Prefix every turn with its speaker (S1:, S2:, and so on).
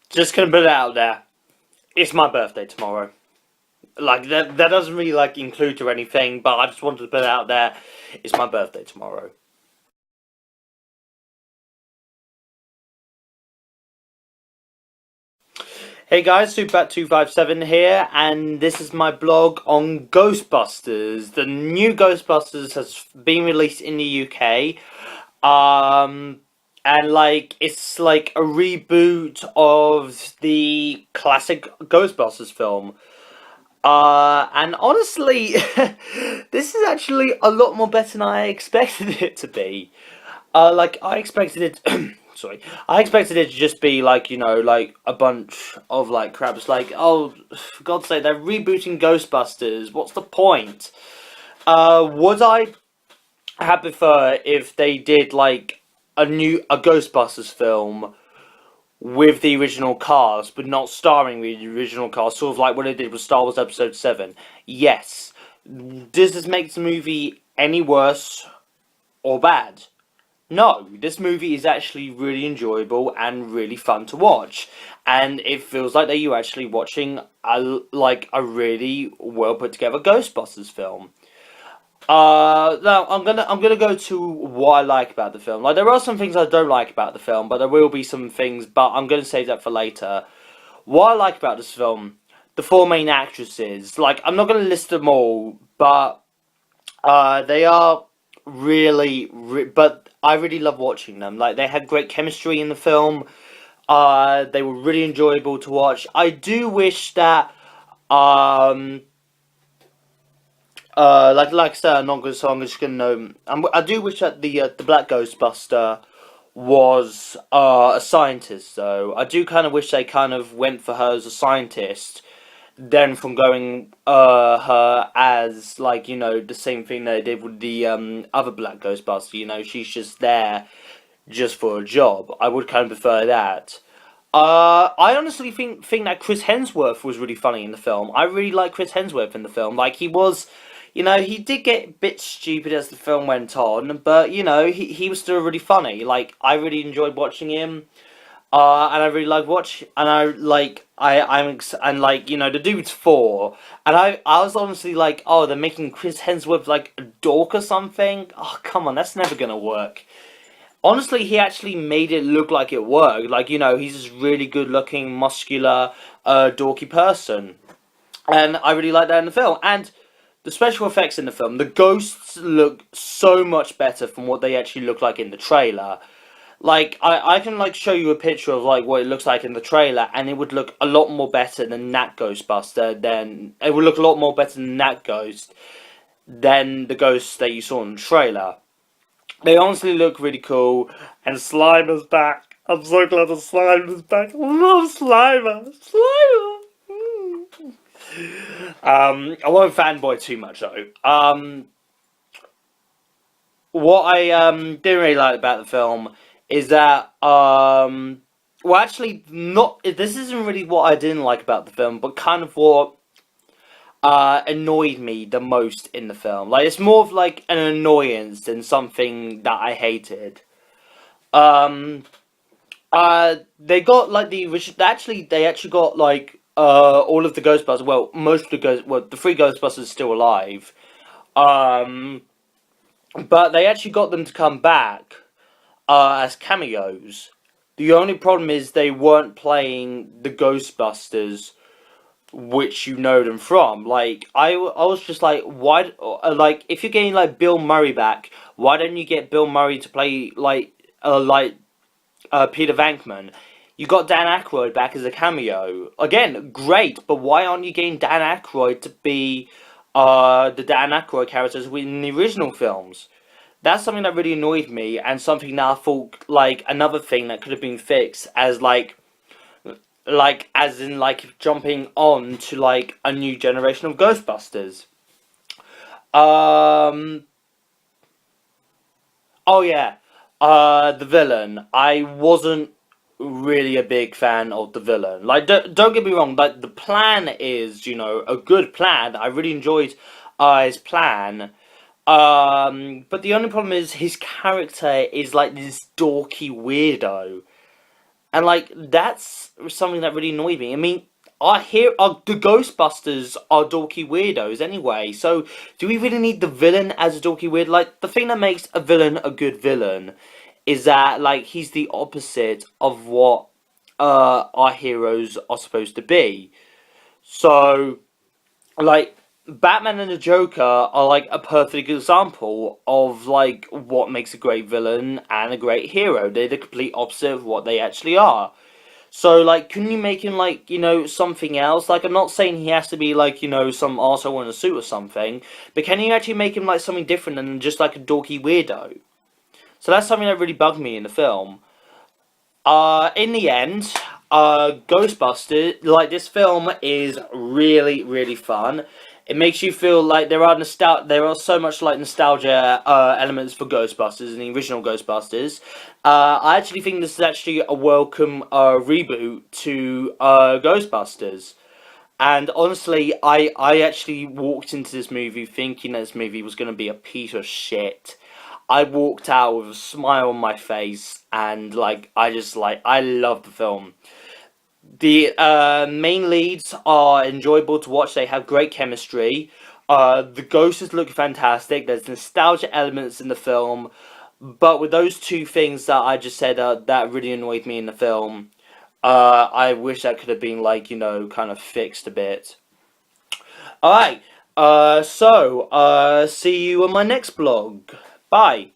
S1: Just gonna put it out there. It's my birthday tomorrow. Like that doesn't really like include or anything, but I just wanted to put it out there. It's my birthday tomorrow. Hey guys, SuperBat257 here, and this is my blog on Ghostbusters. The new Ghostbusters has been released in the UK. And like it's like a reboot of the classic Ghostbusters film. And honestly, this is actually a lot more better than I expected it to be. Like I expected it. Sorry, I expected it to just be like like a bunch of like crap. It's like, oh, for God's sake, they're rebooting Ghostbusters. What's the point? Would I have preferred if they did like a Ghostbusters film with the original cast, but not starring the original cast, sort of like what they did with Star Wars Episode 7. Yes. Does this make the movie any worse or bad? No. This movie is actually really enjoyable and really fun to watch. And it feels like that you're actually watching a really well put together Ghostbusters film. Now I'm gonna go to what I like about the film. Like there are some things I don't like about the film, but there will be some things. But I'm gonna save that for later. What I like about this film, the four main actresses. Like I'm not gonna list them all, but they are but I really love watching them. Like they had great chemistry in the film. They were really enjoyable to watch. I do wish that um like I said, I'm not gonna. So I'm just gonna. I do wish that the Black Ghostbuster was a scientist. Though I do kind of wish they kind of went for her as a scientist, then from going her as like the same thing they did with the other Black Ghostbuster. She's just there just for a job. I would kind of prefer that. I honestly think that Chris Hemsworth was really funny in the film. I really like Chris Hemsworth in the film. Like he was, he did get a bit stupid as the film went on, but he was still really funny. Like I really enjoyed watching him. And I really like watch, and I like and like the dude's four, and I was honestly like, oh, they're making Chris Hemsworth like a dork or something. Oh, come on, that's never gonna work. Honestly, he actually made it look like it worked. Like, he's this really good looking, muscular, dorky person. And I really like that in the film. And the special effects in the film, the ghosts look so much better from what they actually look like in the trailer. Like, I can, like, show you a picture of, like, what it looks like in the trailer, and it would look a lot more better than that Ghostbuster, it would look a lot more better than that ghost than the ghosts that you saw in the trailer. They honestly look really cool, and Slimer's back. I'm so glad that Slimer's back. I love Slimer. Slimer. I won't fanboy too much though. What I didn't really like about the film is that well, actually, not. This isn't really what I didn't like about the film, but kind of what annoyed me the most in the film. Like it's more of like an annoyance than something that I hated. Um, they got like the original. Actually, they actually got like all of the Ghostbusters. Well, most of the well, the three Ghostbusters are still alive. Um, but they actually got them to come back as cameos. The only problem is they weren't playing the Ghostbusters which you know them from. Like I was just like, why? Like if you're getting like Bill Murray back, why don't you get Bill Murray to play Peter Venkman? You got Dan Aykroyd back as a cameo again, great. But why aren't you getting Dan Aykroyd to be the Dan Aykroyd characters in the original films? That's something that really annoyed me, and something that I thought like another thing that could have been fixed as as in like jumping on to like a new generation of Ghostbusters. Um oh yeah. The villain. I wasn't really a big fan of the villain. Like don't get me wrong, like the plan is, a good plan. I really enjoyed his plan. But the only problem is his character is like this dorky weirdo. And like that's something that really annoyed me. I mean, I hear the Ghostbusters are dorky weirdos anyway. So do we really need the villain as a dorky weird? Like the thing that makes a villain a good villain is that like he's the opposite of what our heroes are supposed to be. So like Batman and the Joker are like a perfect example of like what makes a great villain and a great hero. They're the complete opposite of what they actually are. So, like, couldn't you make him, like, something else? Like, I'm not saying he has to be, like, some arsehole in a suit or something, but can you actually make him, like, something different than just, like, a dorky weirdo? So that's something that really bugged me in the film. In the end, Ghostbusters, like, this film is really, really fun. It makes you feel like there are so much like nostalgia elements for Ghostbusters and the original Ghostbusters. I actually think this is actually a welcome reboot to Ghostbusters. And honestly, I actually walked into this movie thinking that this movie was going to be a piece of shit. I walked out with a smile on my face, and like I love the film. The main leads are enjoyable to watch. They have great chemistry. The ghosts look fantastic. There's nostalgia elements in the film, but with those two things that I just said that really annoyed me in the film, I wish that could have been like kind of fixed a bit. All right. See you on my next blog. Bye.